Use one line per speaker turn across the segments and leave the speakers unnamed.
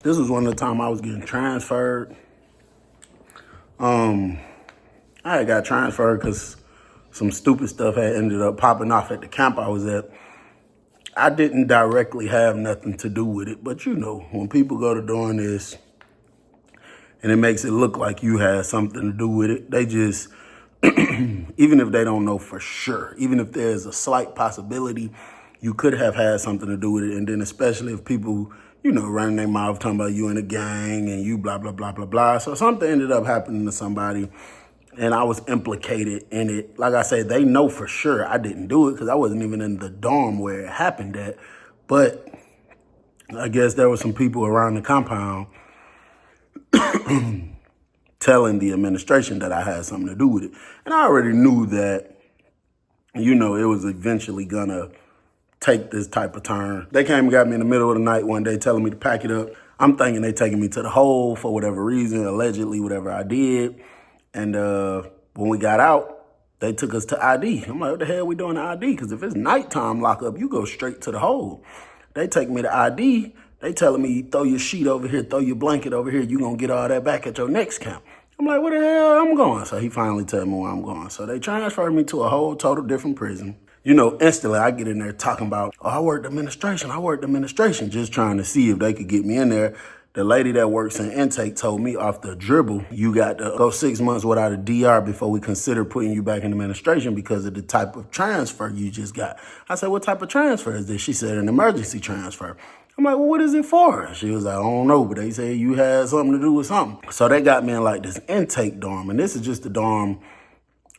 This was one of the time I was getting transferred. I had got transferred because some stupid stuff had ended up popping off at the camp I was at. I didn't directly have nothing to do with it, but when people go to doing this and it makes it look like you had something to do with it, they just, even if they don't know for sure, even if there's a slight possibility you could have had something to do with it, and then especially if people, running their mouth talking about you in a gang and you blah, blah, blah, blah, blah. So something ended up happening to somebody and I was implicated in it. Like I said, they know for sure I didn't do it because I wasn't even in the dorm where it happened at. But I guess there were some people around the compound telling the administration that I had something to do with it. And I already knew that, it was eventually gonna take this type of turn. They came and got me in the middle of the night one day telling me to pack it up. I'm thinking they taking me to the hole for whatever reason, allegedly whatever I did. And when we got out, they took us to ID. I'm like, what the hell we doing to ID? Because if it's nighttime lockup, you go straight to the hole. They take me to ID. They telling me, throw your sheet over here, throw your blanket over here. You gonna get all that back at your next camp. I'm like, where the hell I'm going? So he finally tell me where I'm going. So they transferred me to a whole total different prison. Instantly I get in there talking about, oh, I worked administration, just trying to see if they could get me in there. The lady that works in intake told me off the dribble, you got to go 6 months without a DR before we consider putting you back in administration because of the type of transfer you just got. I said, what type of transfer is this? She said, an emergency transfer. I'm like, well, what is it for? She was like, I don't know, but they said you had something to do with something. So they got me in like this intake dorm, and this is just the dorm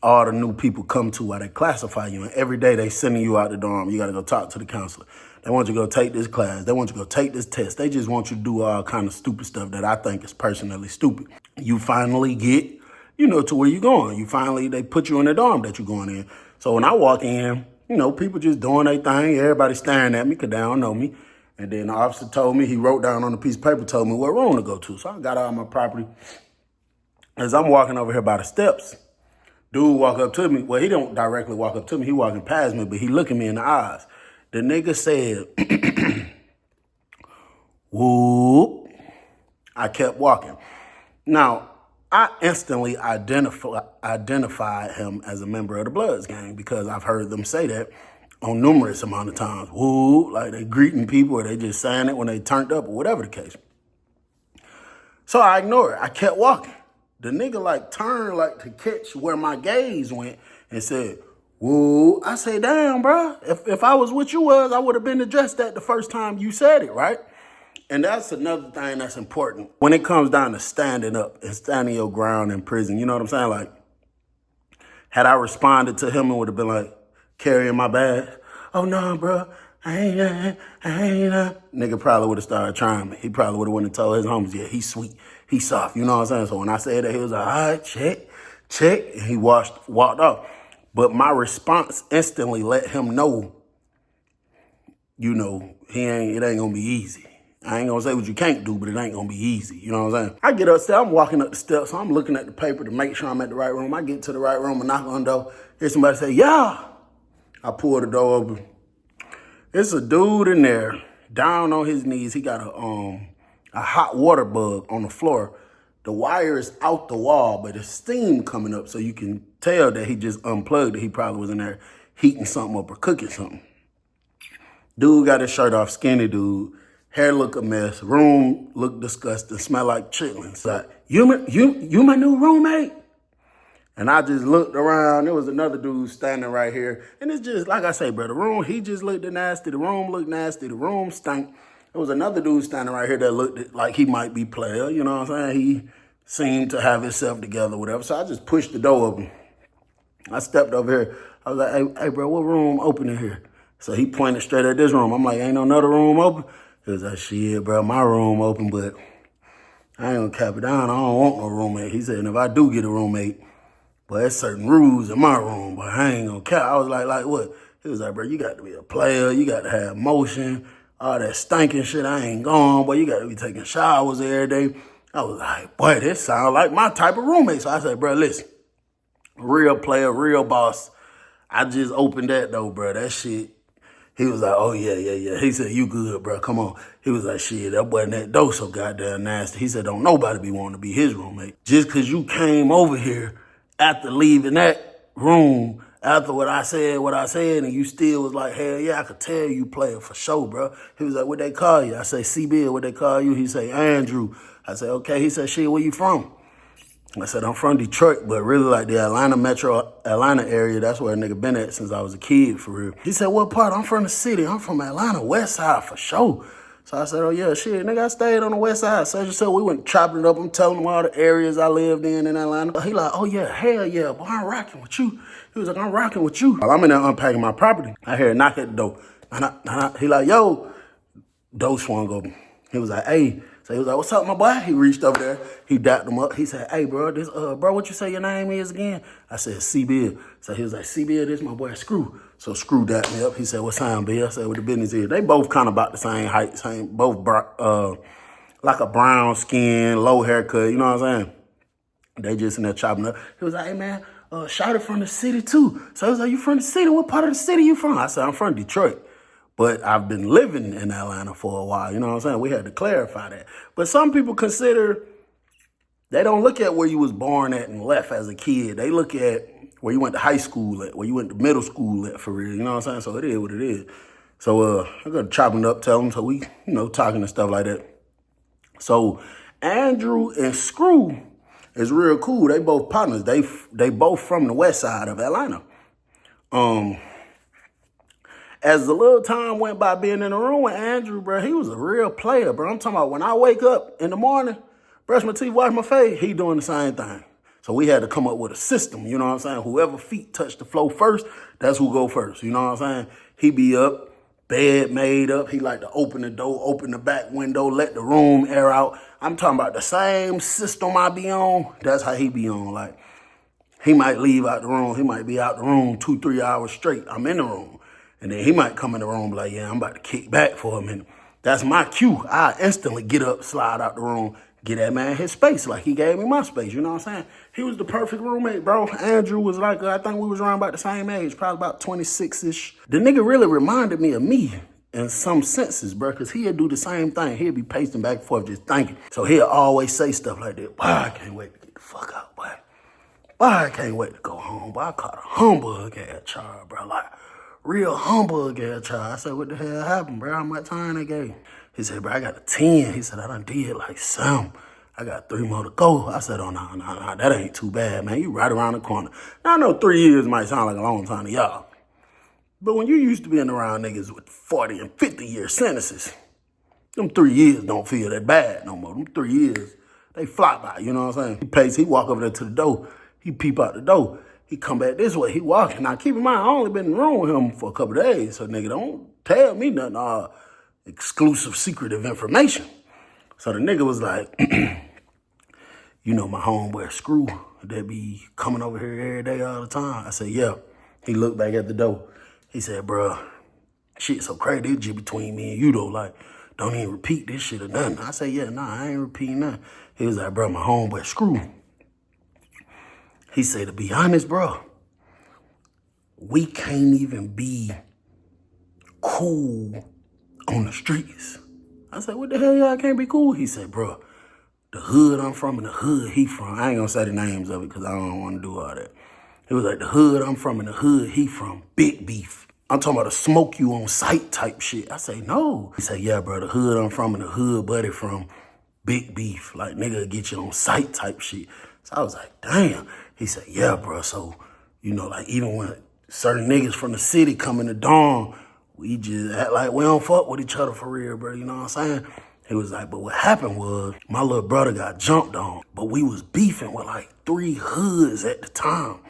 all the new people come to while they classify you. And every day they sending you out the dorm. You got to go talk to the counselor. They want you to go take this class. They want you to go take this test. They just want you to do all kind of stupid stuff that I think is personally stupid. You finally get, to where you're going. They put you in the dorm that you're going in. So when I walk in, people just doing their thing. Everybody staring at me because they don't know me. And then the officer told me, he wrote down on a piece of paper, told me what room to go to. So I got out of my property. As I'm walking over here by the steps, dude walk up to me. Well, he don't directly walk up to me. He walking past me, but he looking me in the eyes. The nigga said, whoop. I kept walking. Now, I instantly identified him as a member of the Bloods gang because I've heard them say that on numerous amount of times. Whoop, like they greeting people or they just saying it when they turned up or whatever the case. So I ignored it. I kept walking. The nigga turned to catch where my gaze went and said, whoa. I say, damn, bro. If I was what you was, I would have been addressed that the first time you said it, right? And that's another thing that's important. When it comes down to standing up and standing your ground in prison, you know what I'm saying? Had I responded to him, it would have been like, carrying my bag. Oh, no, bro. I ain't. Nigga probably would have started trying me. He probably would have went and told his homies, yeah, he's sweet. He's soft. You know what I'm saying? So when I said that, he was like, all right, check. And he walked off. But my response instantly let him know, it ain't going to be easy. I ain't going to say what you can't do, but it ain't going to be easy. You know what I'm saying? I get upstairs. I'm walking up the steps. So I'm looking at the paper to make sure I'm at the right room. I get to the right room and knock on the door. Hear somebody say, yeah. I pull the door open. It's a dude in there, down on his knees. He got a hot water bug on the floor. The wire is out the wall, but there's steam coming up, so you can tell that he just unplugged it. He probably was in there heating something up or cooking something. Dude got his shirt off, skinny dude. Hair look a mess. Room look disgusting. Smell like chitlins. Like, you my new roommate? And I just looked around. There was another dude standing right here. And it's just, like I say, bro, the room, he just looked nasty. The room looked nasty. The room stank. There was another dude standing right here that looked like he might be player. You know what I'm saying? He seemed to have himself together, whatever. So I just pushed the door open. I stepped over here. I was like, hey, bro, what room open in here? So he pointed straight at this room. I'm like, ain't no another room open? He was like, shit, bro, my room open, but I ain't gonna cap it down. I don't want no roommate. He said, and if I do get a roommate, but there's certain rules in my room, but I ain't gonna cap. I was like what? He was like, bro, you got to be a player. You got to have motion. All that stinking shit, I ain't gone. Boy, you got to be taking showers every day. I was like, boy, this sounds like my type of roommate. So I said, bro, listen, real player, real boss. I just opened that though, bro. That shit. He was like, oh, yeah. He said, you good, bro. Come on. He was like, shit, that boy in that door so goddamn nasty. He said, don't nobody be wanting to be his roommate. Just because you came over here after leaving that room, after what I said, and you still was like, hell yeah, I could tell you playing for sure, bro. He was like, what they call you? I say, C-Bill, what they call you? He say, Andrew. I said, okay. He said, shit, where you from? I said, I'm from Detroit, but really like the Atlanta area, that's where a nigga been at since I was a kid, for real. He said, what part? I'm from the city. I'm from Atlanta, west side, for sure. So I said, oh yeah, shit, nigga, I stayed on the west side. So we went chopping it up. I'm telling him all the areas I lived in Atlanta. He like, oh yeah, hell yeah, boy, I'm rocking with you. He was like, I'm rocking with you. While I'm in there unpacking my property, I hear a knock at the door. He like, yo, door swung open. He was like, hey. So he was like, what's up, my boy? He reached over there. He dapped him up. He said, hey, bro, bro, what you say your name is again? I said, C-Bill. So he was like, C-Bill, this my boy Screw. So Screw dapped me up. He said, what's up, Bill? I said, what the business is. They both kind of about the same height, both like a brown skin, low haircut, you know what I'm saying? They just in there chopping up. He was like, hey, man, Shawty from the city, too. So he was like, you from the city? What part of the city you from? I said, I'm from Detroit. But I've been living in Atlanta for a while, you know what I'm saying? We had to clarify that. But some people consider, they don't look at where you was born at and left as a kid. They look at where you went to high school at, where you went to middle school at, for real, you know what I'm saying? So it is what it is. So I got to chop it up, tell them, so we, talking and stuff like that. So Andrew and Screw is real cool. They both partners. They both from the west side of Atlanta. As the little time went by being in the room with Andrew, bro, he was a real player, bro. I'm talking about when I wake up in the morning, brush my teeth, wash my face, he doing the same thing. So we had to come up with a system, you know what I'm saying? Whoever feet touch the floor first, that's who go first, you know what I'm saying? He be up, bed made up. He like to open the door, open the back window, let the room air out. I'm talking about the same system I be on, that's how he be on. Like, he might leave out the room. He might be out the room 2-3 hours straight. I'm in the room. And then he might come in the room and be like, yeah, I'm about to kick back for a minute. That's my cue. I instantly get up, slide out the room, get that man his space like he gave me my space. You know what I'm saying? He was the perfect roommate, bro. Andrew was like, I think we was around about the same age, probably about 26-ish. The nigga really reminded me of me in some senses, bro, because he'd do the same thing. He'd be pacing back and forth just thinking. So he'll always say stuff like that. Boy, I can't wait to get the fuck out, boy. Boy, I can't wait to go home. Boy, I caught a humbug at Charles, bro. Like, real humbug at Charles. I said, what the hell happened, bro? How much time they gave? He said, bro, I got a 10. He said, I done did like some. I got 3 more to go. I said, oh, no, that ain't too bad, man. You right around the corner. Now, I know 3 years might sound like a long time to y'all. But when you used to being around niggas with 40 and 50-year sentences, them 3 years don't feel that bad no more. Them 3 years, they fly by, you know what I'm saying? He walk over there to the door. He peep out the door. He come back this way. He walking. Now, keep in mind, I only been in the room with him for a couple of days. So, nigga, don't tell me nothing exclusive, secretive information. So the nigga was like, you know my homeboy Screw that be coming over here every day all the time? I said, yeah. He looked back at the door. He said, bro, shit so crazy. It's just between me and you, though. Like, don't even repeat this shit or nothing. I said, yeah, nah, I ain't repeating nothing. He was like, bro, my homeboy Screw. He said, to be honest, bro, we can't even be cool on the streets. I said, what the hell, y'all can't be cool? He said, bro, the hood I'm from and the hood he from. I ain't gonna say the names of it because I don't want to do all that. He was like, the hood I'm from and the hood he from, big beef. I'm talking about a smoke you on sight type shit. I say, no. He said, yeah, bro, the hood I'm from and the hood buddy from, big beef. Like, nigga get you on sight type shit. So I was like, damn. He said, yeah, bro. So, like, even when certain niggas from the city come in the dorm, we just act like we don't fuck with each other for real, bro. You know what I'm saying? He was like, but what happened was my little brother got jumped on, but we was beefing with like 3 hoods at the time.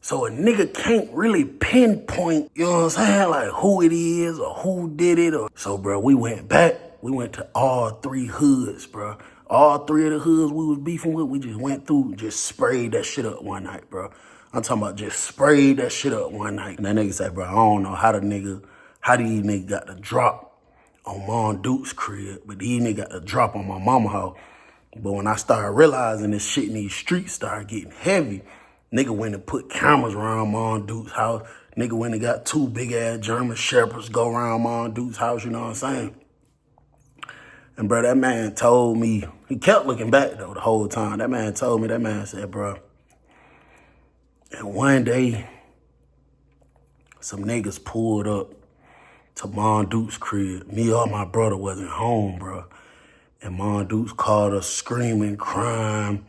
So a nigga can't really pinpoint, you know what I'm saying? Like who it is or who did it. So, bro, we went back. We went to all 3 hoods, bro. All 3 of the hoods we was beefing with, we just went through and just sprayed that shit up one night, bro. I'm talking about just sprayed that shit up one night. And that nigga said, bro, I don't know how these niggas got the drop on Mom Duke's crib, but these niggas got the drop on my mama house. But when I started realizing this shit in these streets started getting heavy, nigga went and put cameras around Mom Duke's house. Nigga went and got 2 big-ass German Shepherds, go around Mom Duke's house, you know what I'm saying? And, bro, that man told me, he kept looking back, though, the whole time. That man told me, that man said, bro, and one day, some niggas pulled up to Mom Duke's crib. Me or my brother wasn't home, bro. And Mom Duke's called us screaming, crying,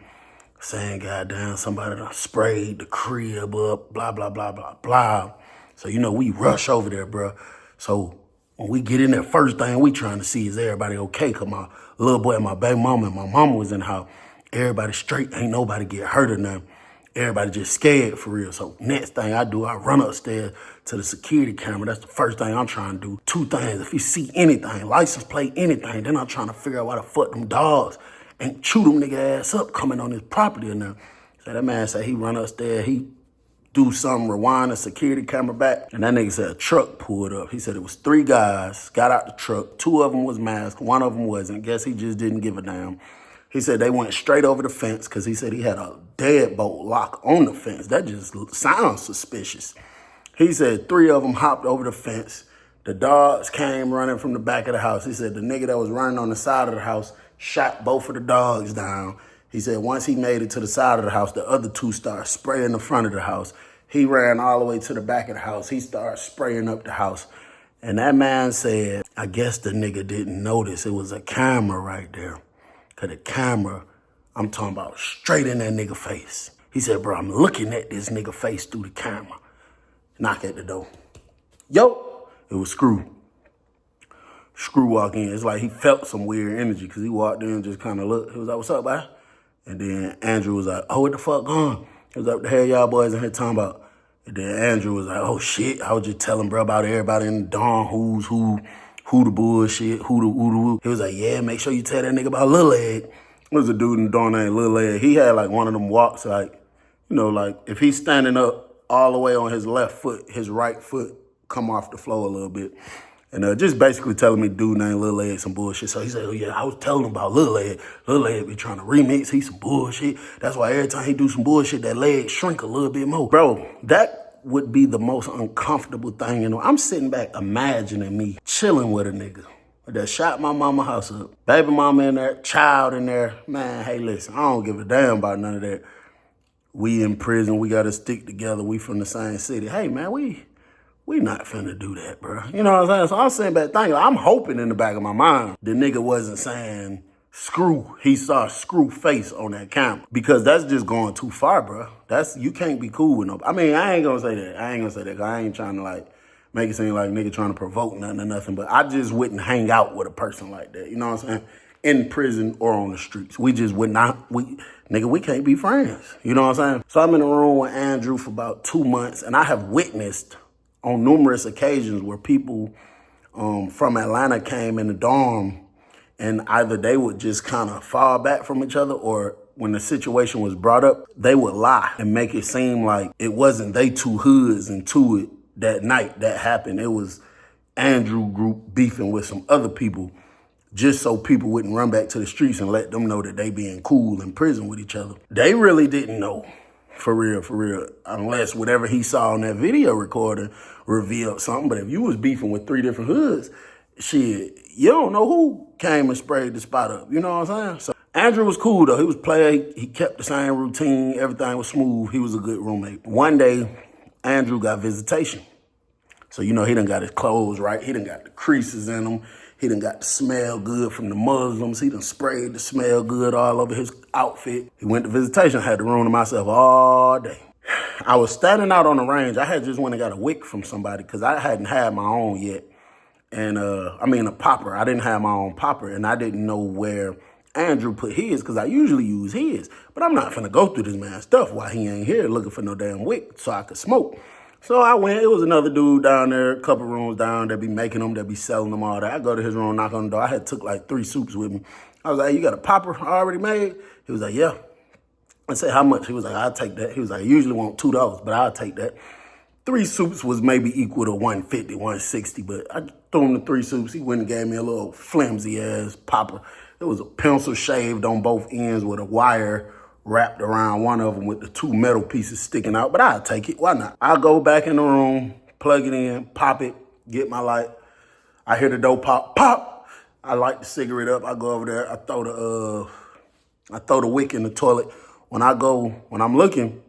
saying, goddamn, somebody done sprayed the crib up, blah, blah, blah, blah, blah. So, you know, we rush over there, bro. So when we get in there, first thing we trying to see is everybody okay, because my little boy and my baby mama and my mama was in the house. Everybody straight, ain't nobody get hurt or nothing. Everybody just scared for real. So next thing I do, I run upstairs to the security camera. That's the first thing I'm trying to do. 2 things. If you see anything, license plate, anything, then I'm trying to figure out why the fuck them dogs ain't chew them nigga ass up coming on his property or nothing. So that man said he run upstairs, he do something, rewind the security camera back, and that nigga said a truck pulled up. He said it was 3 guys, got out the truck, 2 of them was masked, 1 of them wasn't. Guess he just didn't give a damn. He said they went straight over the fence because he said he had a deadbolt lock on the fence. That just sounds suspicious. He said 3 of them hopped over the fence. The dogs came running from the back of the house. He said the nigga that was running on the side of the house shot both of the dogs down. He said once he made it to the side of the house, the other 2 started spraying the front of the house. He ran all the way to the back of the house. He started spraying up the house. And that man said, I guess the nigga didn't notice it was a camera right there. Because the camera, I'm talking about straight in that nigga face. He said, bro, I'm looking at this nigga face through the camera. Knock at the door. Yo, it was Screw. Screw walk in. It's like he felt some weird energy because he walked in and just kind of looked. He was like, what's up, boy? And then Andrew was like, oh, what the fuck going? He was like, what the hell y'all boys in here talking about? And then Andrew was like, oh, shit. I was just telling bro about everybody in the dorm, who's who the bullshit, who the. He was like, yeah, make sure you tell that nigga about Lil Egg. There was a dude in the dorm named Lil Egg. He had like one of them walks, like, you know, like if he's standing up all the way on his left foot, his right foot come off the floor a little bit. And just basically telling me dude named Lil Egg some bullshit. So he said, oh yeah, I was telling him about Lil Egg. Lil Egg be trying to remix, he some bullshit. That's why every time he do some bullshit, that leg shrink a little bit more. Bro, that would be the most uncomfortable thing. You know, I'm sitting back imagining me chilling with a nigga that shot my mama house up. Baby mama in there, child in there. Man, hey, listen, I don't give a damn about none of that. We in prison, we gotta stick together. We from the same city. Hey, man, we not finna do that, bro. You know what I'm saying? So I'm sitting back thinking, I'm hoping in the back of my mind the nigga wasn't saying Screw. He saw Screw face on that camera because that's just going too far, bro. You can't be cool with nobody. I mean, I ain't gonna say that. Cause I ain't trying to like make it seem like nigga trying to provoke nothing or nothing, but I just wouldn't hang out with a person like that. You know what I'm saying? In prison or on the streets. We just would not, we can't be friends. You know what I'm saying? So I'm in a room with Andrew for about 2 months and I have witnessed on numerous occasions where people from Atlanta came in the dorm and either they would just kind of fall back from each other or when the situation was brought up, they would lie and make it seem like it wasn't they 2 hoods into it that night that happened. It was Andrew group beefing with some other people just so people wouldn't run back to the streets and let them know that they being cool in prison with each other. They really didn't know. For real, unless whatever he saw on that video recording revealed something. But if you was beefing with 3 different hoods, shit, you don't know who came and sprayed the spot up. You know what I'm saying? So Andrew was cool, though. He was player. He kept the same routine. Everything was smooth. He was a good roommate. One day, Andrew got visitation. So, you know, he done got his clothes right. He done got the creases in them. He done got the smell good from the Muslims. He done sprayed the smell good all over his outfit. He went to visitation, had the room to myself all day. I was standing out on the range. I had just went and got a wick from somebody because I hadn't had my own yet. And, a popper. I didn't have my own popper, and I didn't know where Andrew put his because I usually use his. But I'm not finna go through this man's stuff while he ain't here looking for no damn wick so I could smoke. So I went. It was another dude down there, a couple rooms down, that be making them, that be selling them, all that. I go to his room, knock on the door. I had took like 3 soups with me. I was like, hey, you got a popper already made? He was like, yeah. I said, how much? He was like, I'll take that. He was like, I usually want $2, but I'll take that. 3 soups was maybe equal to $150, $160, but I threw him the 3 soups. He went and gave me a little flimsy ass popper. It was a pencil shaved on both ends with a wire wrapped around one of them with the two metal pieces sticking out, but I'll take it. Why not? I'll go back in the room, plug it in, pop it, get my light. I hear the door pop, pop. I light the cigarette up. I go over there. I throw the wick in the toilet. When I'm looking,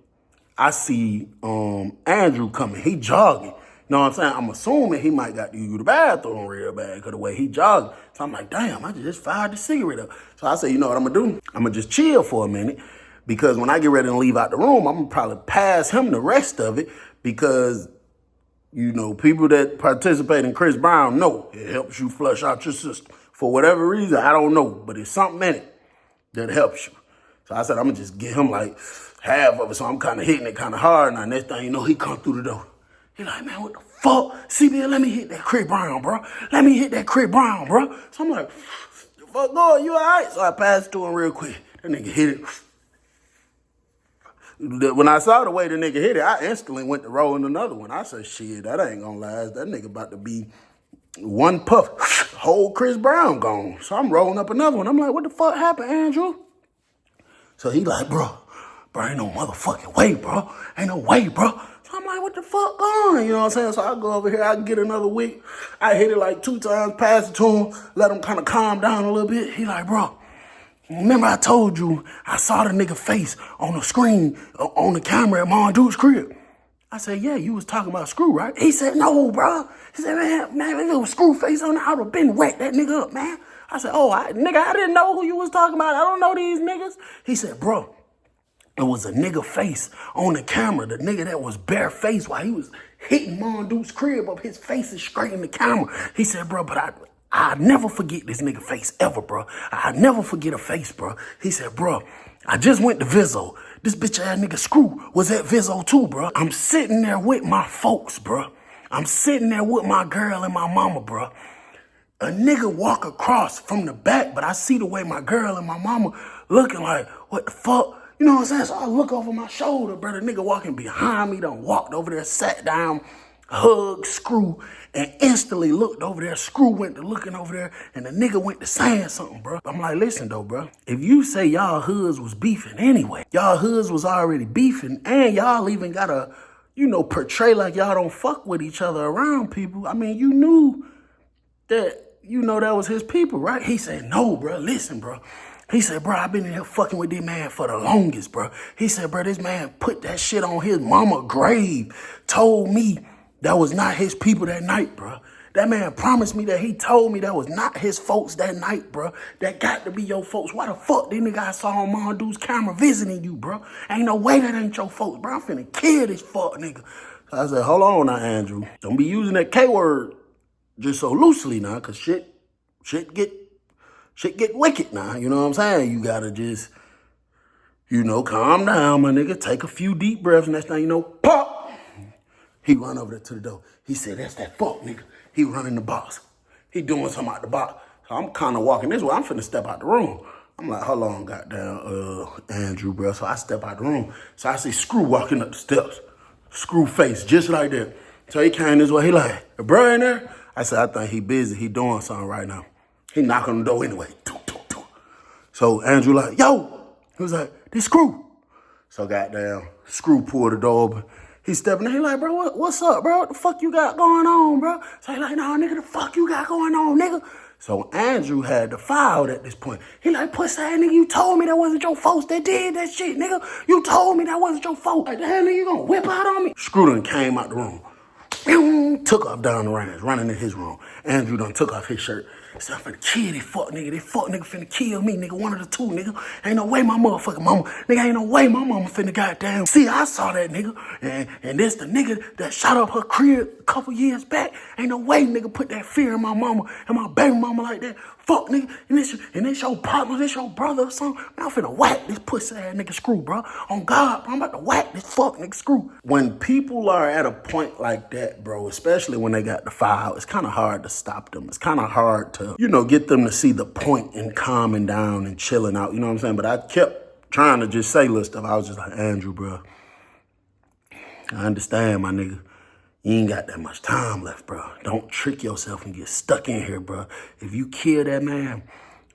I see Andrew coming. He jogging. You know what I'm saying? I'm assuming he might got to use the bathroom real bad because the way he jogging. So I'm like, damn, I just fired the cigarette up. So I say, you know what I'm going to do? I'm going to just chill for a minute because when I get ready to leave out the room, I'm going to probably pass him the rest of it because, you know, people that participate in Chris Brown know it helps you flush out your system. For whatever reason, I don't know, but it's something in it that helps you. So I said, I'm going to just get him like half of it. So I'm kind of hitting it kind of hard. Now, next thing you know, he come through the door. He like, man, what the fuck? CBL, let me hit that Chris Brown, bro. Let me hit that Chris Brown, bro. So I'm like, the fuck going? You all right? So I passed to him real quick. That nigga hit it. When I saw the way the nigga hit it, I instantly went to rolling another one. I said, shit, that ain't gonna last. That nigga about to be one puff, whole Chris Brown gone. So I'm rolling up another one. I'm like, what the fuck happened, Andrew? So he like, bro, ain't no motherfucking way, bro. Ain't no way, bro. So I'm like, what the fuck going? You know what I'm saying? So I go over here, I get another wick. I hit it like 2 times, pass it to him, let him kind of calm down a little bit. He like, bro, remember I told you I saw the nigga face on the screen, on the camera at Mon Dude's crib? I said, yeah, you was talking about Screw, right? He said, no, bro. He said, man, if it was Screw face on there, I would have been wet that nigga up, man. I said, nigga, I didn't know who you was talking about. I don't know these niggas. He said, bro, it was a nigga face on the camera. The nigga that was bare face while he was hitting Mon Dude's crib up. His face is straight in the camera. He said, bro, but I never forget this nigga face ever, bro. I never forget a face, bro. He said, bro, I just went to Vizzo. This bitch ass nigga Screw was at Vizzo too, bro. I'm sitting there with my folks, bro. I'm sitting there with my girl and my mama, bro. A nigga walk across from the back, but I see the way my girl and my mama looking like, what the fuck? You know what I'm saying? So I look over my shoulder, bro. The nigga walking behind me done walked over there, sat down, hugged Screw, and instantly looked over there. Screw went to looking over there, and the nigga went to saying something, bro. I'm like, listen, though, bro. If you say y'all hoods was beefing anyway, y'all hoods was already beefing, and y'all even gotta, portray like y'all don't fuck with each other around people. I mean, you knew that, that was his people, right? He said, no, bro, listen, bro. He said, bro, I've been in here fucking with this man for the longest, bro. He said, bro, this man put that shit on his mama grave, told me that was not his people that night, bro. That man promised me that he told me that was not his folks that night, bro. That got to be your folks. Why the fuck this nigga I saw on Mon Dude's camera visiting you, bro? Ain't no way that ain't your folks, bro. I'm finna kill this fuck nigga. So I said, hold on now, Andrew. Don't be using that K word just so loosely now, cause shit get wicked now. You know what I'm saying? You gotta just, calm down, my nigga. Take a few deep breaths. Next thing you know, pop. He run over there to the door. He said, that's that fuck nigga. He running the box. He doing something out the box. So I'm kind of walking this way. I'm finna step out the room. I'm like, hold on, goddamn, Andrew, bro. So I step out the room. So I see Screw walking up the steps. Screw face, just like that. So he came this way. He like, bro in there? I said, I think he busy. He doing something right now. He knock on the door anyway. So Andrew like, yo. He was like, this Screw. So goddamn, Screw pulled the door open. He stepping in. He like, bro, what's up, bro? What the fuck you got going on, bro? So he like, nah, nigga, the fuck you got going on, nigga? So Andrew had to file at this point. He like, pussy ass nigga, you told me that wasn't your folks that did that shit, nigga. You told me that wasn't your folks. Like, the hell nigga, you gonna whip out on me? Screw done came out the room. Took off down the range, running in his room. Andrew done took off his shirt. So I'm finna kill this fuck nigga. This fuck nigga finna kill me, nigga. One of the two, nigga. Ain't no way my motherfucking mama. Nigga, ain't no way my mama finna goddamn. See, I saw that nigga. And this the nigga that shot up her crib a couple years back. Ain't no way nigga put that fear in my mama and my baby mama like that. Fuck nigga. And this your partner, this your brother or something. Man, I'm finna whack this pussy ass nigga Screw, bro. On God, bro. I'm about to whack this fuck nigga Screw. When people are at a point like that, bro, especially when they got the file, it's kind of hard to stop them. It's kind of hard to, get them to see the point in calming down and chilling out. You know what I'm saying? But I kept trying to just say little stuff. I was just like, Andrew, bro, I understand, my nigga. You ain't got that much time left, bro. Don't trick yourself and get stuck in here, bro. If you kill that man,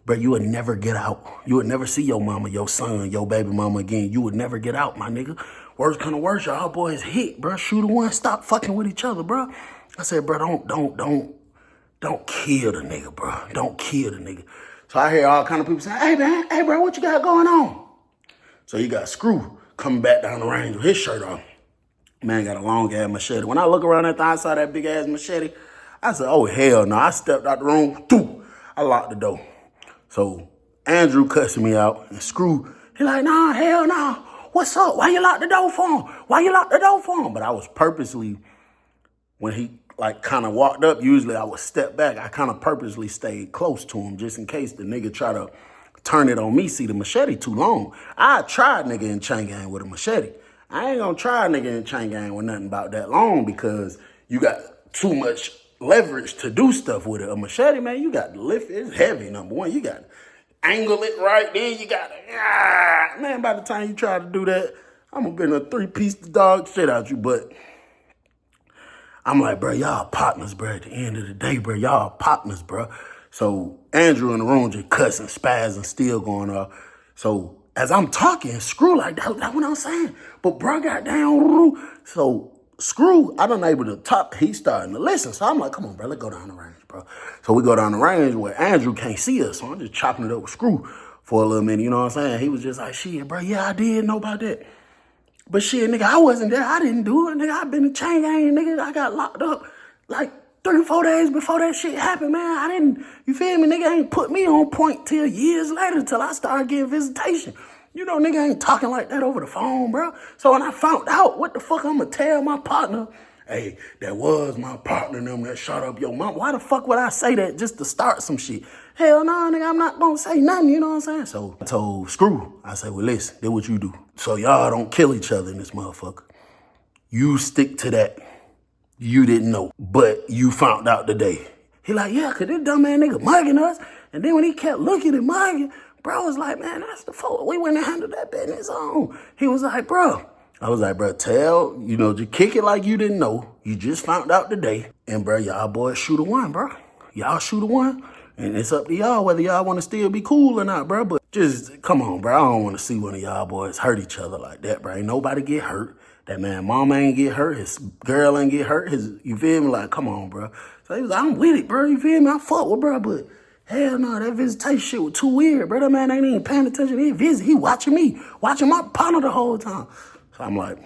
bro, you would never get out. You would never see your mama, your son, your baby mama again. You would never get out, my nigga. Worst kind of worse, y'all boys hit, bro. Shooter one, stop fucking with each other, bro. I said, bro, don't kill the nigga, bro. Don't kill the nigga. So I hear all kind of people saying, hey, man, hey, bro, what you got going on? So you got Screw coming back down the range with his shirt off. Man got a long-ass machete. When I look around that thing, I saw that big-ass machete. I said, oh, hell no. I stepped out the room. I locked the door. So Andrew cussing me out. And Screw, he like, nah, hell no. What's up? Why you lock the door for him? Why you lock the door for him? But I was purposely, when he like kind of walked up, usually I would step back. I kind of purposely stayed close to him just in case the nigga try to turn it on me. See, the machete too long. I tried nigga in chain gang with a machete. I ain't gonna try nigga in chain gang with nothing about that long because you got too much leverage to do stuff with it. A machete, man, you got to lift it. It's heavy, number one. You got to angle it right, then you got to, man, by the time you try to do that, I'm gonna been a 3-piece dog shit out you, but I'm like, bro, y'all partners, bro. At the end of the day, bro, y'all partners, bro. So Andrew in the room just cussing, spazzing, still going off. So as I'm talking, Screw like, that's what I'm saying. But bro got down. So Screw, I done able to talk. He's starting to listen. So I'm like, come on, bro, let's go down the range, bro. So we go down the range where Andrew can't see us. So I'm just chopping it up with Screw for a little minute, you know what I'm saying? He was just like, shit, bro, yeah, I did know about that. But shit, nigga, I wasn't there. I didn't do it, nigga. I been in chain gang, nigga. I got locked up like 3 or 4 days before that shit happened, man. I didn't, you feel me? Nigga ain't put me on point till years later, till I started getting visitation. You know, nigga ain't talking like that over the phone, bro. So when I found out, what the fuck I'm gonna tell my partner? Hey, that was my partner, them that shot up your mom. Why the fuck would I say that just to start some shit? Hell no, nigga, I'm not gonna say nothing, you know what I'm saying? So I told Screw, I said, well, listen, do what you do. So y'all don't kill each other in this motherfucker. You stick to that. You didn't know, but you found out today. He like, yeah, cause this dumb ass nigga mugging us. And then when he kept looking and mugging, bro was like, man, that's the fault. We went and handled that business on. He was like, bro. I was like, bro, just kick it like you didn't know. You just found out today. And bro, y'all boys shoot a one, bro. Y'all shoot a one. And it's up to y'all whether y'all want to still be cool or not, bro. But just, come on, bro. I don't want to see one of y'all boys hurt each other like that, bro. Ain't nobody get hurt. That man, mama ain't get hurt. His girl ain't get hurt. You feel me? Like, come on, bro. So he was like, I'm with it, bro. You feel me? I fuck with bro, but hell no, that visitation shit was too weird, bro. That man ain't even paying attention. He watching me, watching my partner the whole time. So I'm like,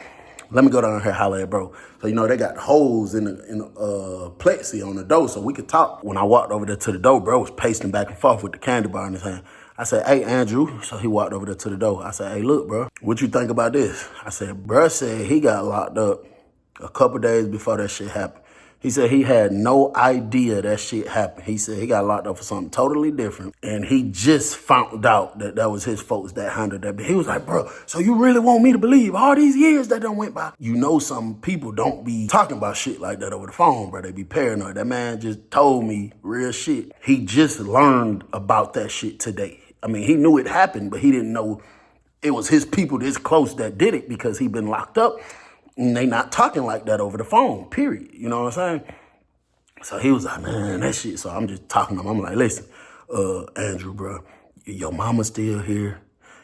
let me go down here, holler at bro. So, you know, they got holes in the plexi on the door so we could talk. When I walked over there to the door, bro was pacing back and forth with the candy bar in his hand. I said, hey, Andrew. So he walked over there to the door. I said, hey, look, bro, what you think about this? I said, bro said he got locked up a couple days before that shit happened. He said he had no idea that shit happened. He said he got locked up for something totally different. And he just found out that that was his folks that handled that. But he was like, bro, so you really want me to believe all these years that done went by? You know some people don't be talking about shit like that over the phone, bro. They be paranoid. That man just told me real shit. He just learned about that shit today. I mean, he knew it happened, but he didn't know it was his people this close that did it because he been locked up. And they not talking like that over the phone, period. You know what I'm saying? So he was like, man, that shit. So I'm just talking to him. I'm like, listen, Andrew, bro, your mama still here.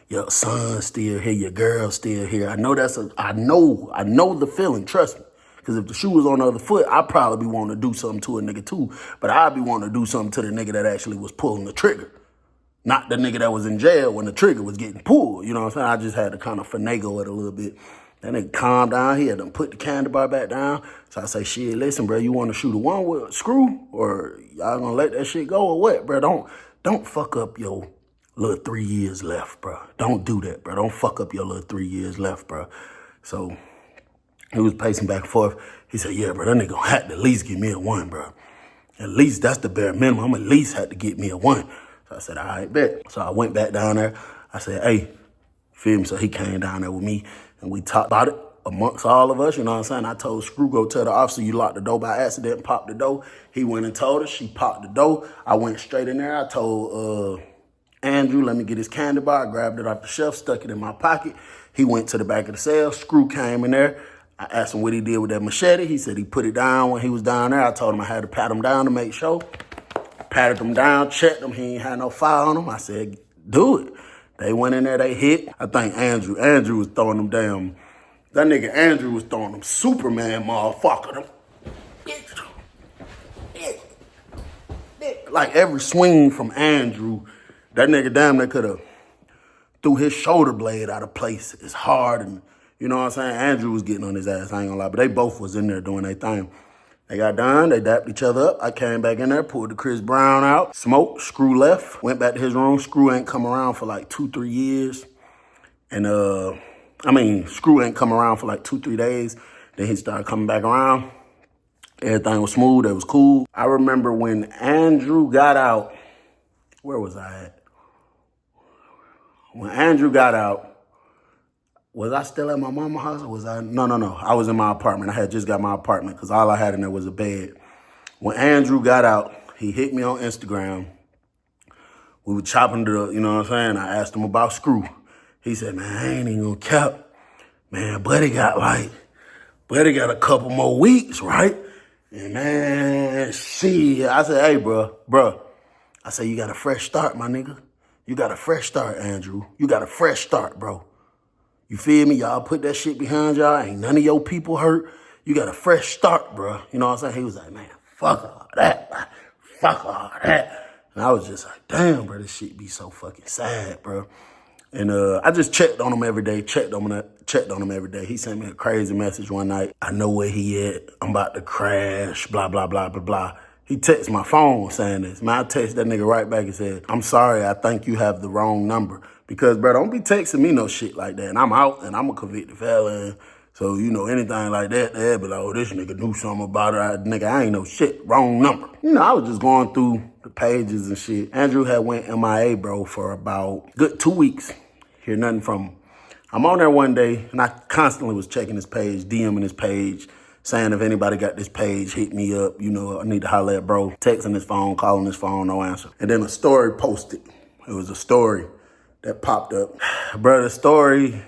Your son still here. Your girl still here. I know I know the feeling, trust me. Because if the shoe was on the other foot, I'd probably be wanting to do something to a nigga too. But I'd be wanting to do something to the nigga that actually was pulling the trigger. Not the nigga that was in jail when the trigger was getting pulled. You know what I'm saying? I just had to kind of finagle it a little bit. That nigga calmed down. He had to put the candy bar back down. So I say, shit, listen, bro, you want to shoot a one with a Screw? Or y'all gonna let that shit go or what, bro? Don't fuck up your little 3 years left, bro. Don't do that, bro. Don't fuck up your little 3 years left, bro. So he was pacing back and forth. He said, yeah, bro, that nigga gonna have to at least give me a one, bro. At least that's the bare minimum. I'm at least have to get me a one. So I said, all right, bet. So I went back down there. I said, hey, feel me? So he came down there with me. And we talked about it amongst all of us, you know what I'm saying? I told Screw, go tell the officer you locked the door by accident and popped the door. He went and told her. She popped the door. I went straight in there. I told Andrew, let me get his candy bar. I grabbed it off the shelf, stuck it in my pocket. He went to the back of the cell. Screw came in there. I asked him what he did with that machete. He said he put it down when he was down there. I told him I had to pat him down to make sure. patted him down, checked him. He ain't had no fire on him. I said, do it. They went in there, they hit. I think Andrew was throwing them damn, that nigga Andrew was throwing them Superman motherfucker. Them, like every swing from Andrew, that nigga damn near could have threw his shoulder blade out of place. It's hard, and you know what I'm saying? Andrew was getting on his ass, I ain't gonna lie, but they both was in there doing their thing. They got done, they dapped each other up. I came back in there, pulled the Chris Brown out, smoked, Screw left, went back to his room. Screw ain't come around for like 2-3 years. And Screw ain't come around for like 2-3 days. Then he started coming back around. Everything was smooth, it was cool. I remember when Andrew got out, where was I at? When Andrew got out, was I still at my mama's house or was I? No. I was in my apartment. I had just got my apartment because all I had in there was a bed. When Andrew got out, he hit me on Instagram. We were chopping it up, you know what I'm saying? I asked him about Screw. He said, man, I ain't even gonna cap. Man, Buddy got a couple more weeks, right? And man, shit. I said, hey, bro. I said, you got a fresh start, my nigga. You got a fresh start, Andrew. You got a fresh start, bro. You feel me? Y'all put that shit behind y'all. Ain't none of your people hurt. You got a fresh start, bro. You know what I'm saying? He was like, man, fuck all that. Fuck all that. And I was just like, damn, bro, this shit be so fucking sad, bro. And I just checked on him every day, checked on him every day. He sent me a crazy message one night. I know where he at. I'm about to crash, blah, blah, blah, blah, blah. He texted my phone saying this. Man, I text that nigga right back and said, I'm sorry, I think you have the wrong number. Because, bro, don't be texting me no shit like that. And I'm out and I'm a convicted felon. So, you know, anything like that, they'll be like, oh, this nigga knew something about it. Nigga, I ain't no shit. Wrong number. You know, I was just going through the pages and shit. Andrew had went MIA, bro, for about good 2 weeks. Hear nothing from him. I'm on there one day, and I constantly was checking his page, DMing his page, saying if anybody got this page, hit me up. You know, I need to holler at bro. Texting his phone, calling his phone, no answer. And then a story posted. It was a story that popped up. Bro, the story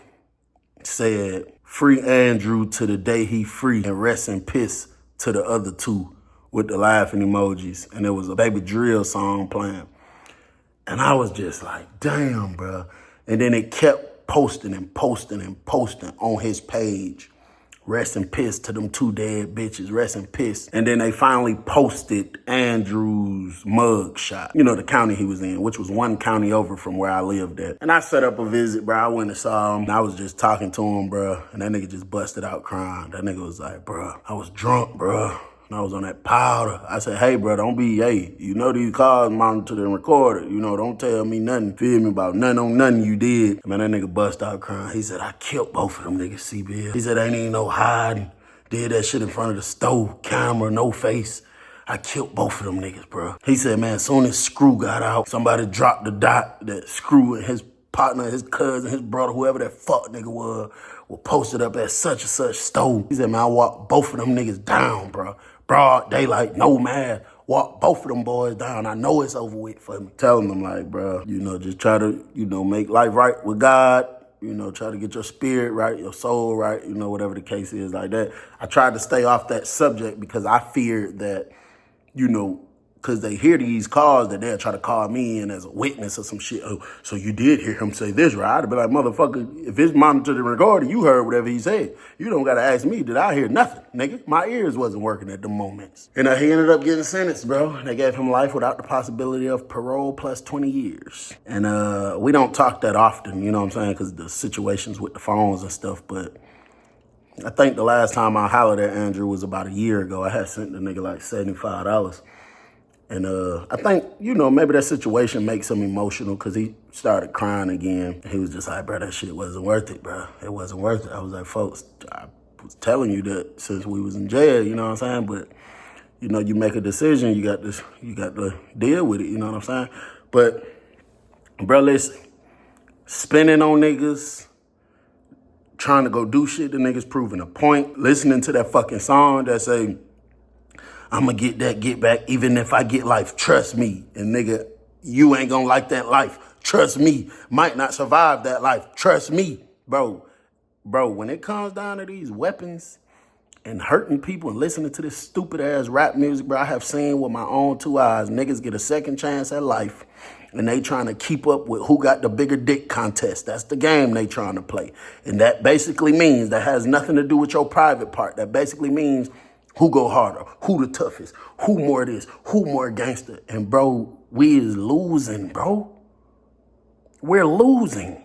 said, free Andrew to the day he free and rest in peace to the other two with the laughing emojis. And there was a Baby Drill song playing. And I was just like, damn, bro. And then it kept posting on his page. Rest in peace to them two dead bitches. Rest in peace. And then they finally posted Andrew's mug shot. You know, the county he was in, which was one county over from where I lived at. And I set up a visit, bro. I went and saw him. And I was just talking to him, bro. And that nigga just busted out crying. That nigga was like, bro, I was drunk, bro. And I was on that powder. I said, hey, bro, don't be, hey, you know these cars monitored and recorded. You know, don't tell me nothing, feel me, about nothing on nothing you did. Man, that nigga bust out crying. He said, I killed both of them niggas, CBL. He said, ain't even no hiding. Did that shit in front of the stove, camera, no face. I killed both of them niggas, bro. He said, man, as soon as Screw got out, somebody dropped the dot that Screw and his partner, his cousin, his brother, whoever that fuck nigga was posted up at such and such stove. He said, man, I walked both of them niggas down, bro. Broad daylight, no mask. Walk both of them boys down. I know it's over with for me. Telling them like, bro, you know, just try to, you know, make life right with God. You know, try to get your spirit right, your soul right, you know, whatever the case is like that. I tried to stay off that subject because I feared that, you know, because they hear these calls that they'll try to call me in as a witness or some shit. Oh, so you did hear him say this, right? I'd be like, motherfucker, if it's monitored and recorded, you heard whatever he said. You don't got to ask me, did I hear nothing, nigga? My ears wasn't working at the moments. And he ended up getting sentenced, bro. They gave him life without the possibility of parole plus 20 years. And we don't talk that often, you know what I'm saying, because the situations with the phones and stuff, but I think the last time I hollered at Andrew was about a year ago. I had sent the nigga like $75. And I think, you know, maybe that situation makes him emotional because he started crying again. He was just like, bro, that shit wasn't worth it, bro. It wasn't worth it. I was like, folks, I was telling you that since we was in jail, you know what I'm saying? But, you know, you make a decision, you got to deal with it, you know what I'm saying? But, bro, listen, spinning on niggas, trying to go do shit to niggas, proving a point, listening to that fucking song that say, I'ma get that get back even if I get life. Trust me. And nigga, you ain't gonna like that life. Trust me. Might not survive that life. Trust me. Bro, when it comes down to these weapons and hurting people and listening to this stupid ass rap music, bro. I have seen with my own two eyes niggas get a second chance at life, and they trying to keep up with who got the bigger dick contest. That's the game they trying to play. And that basically means, that has nothing to do with your private part. That basically means who go harder, who the toughest, who more this, who more gangster. And bro, we is losing, bro. We're losing.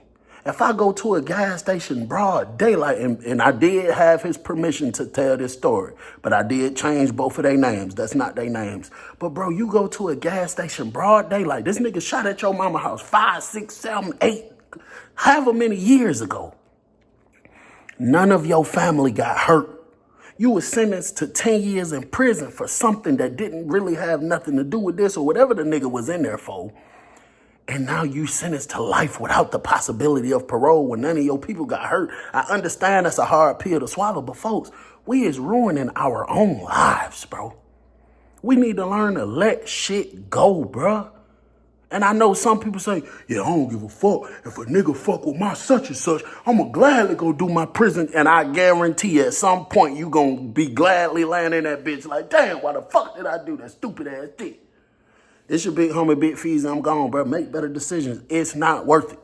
If I go to a gas station broad daylight, and I did have his permission to tell this story, but I did change both of their names. That's not their names. But bro, you go to a gas station broad daylight. This nigga shot at your mama house 5, 6, 7, 8, however many years ago. None of your family got hurt. You were sentenced to 10 years in prison for something that didn't really have nothing to do with this or whatever the nigga was in there for. And now you sentenced to life without the possibility of parole when none of your people got hurt. I understand that's a hard pill to swallow, but folks, we is ruining our own lives, bro. We need to learn to let shit go, bro. And I know some people say, yeah, I don't give a fuck. If a nigga fuck with my such and such, I'm going to gladly go do my prison. And I guarantee you at some point you going to be gladly laying in that bitch like, damn, why the fuck did I do that stupid ass thing? It's your big homie, Big Fees. I'm gone, bro. Make better decisions. It's not worth it.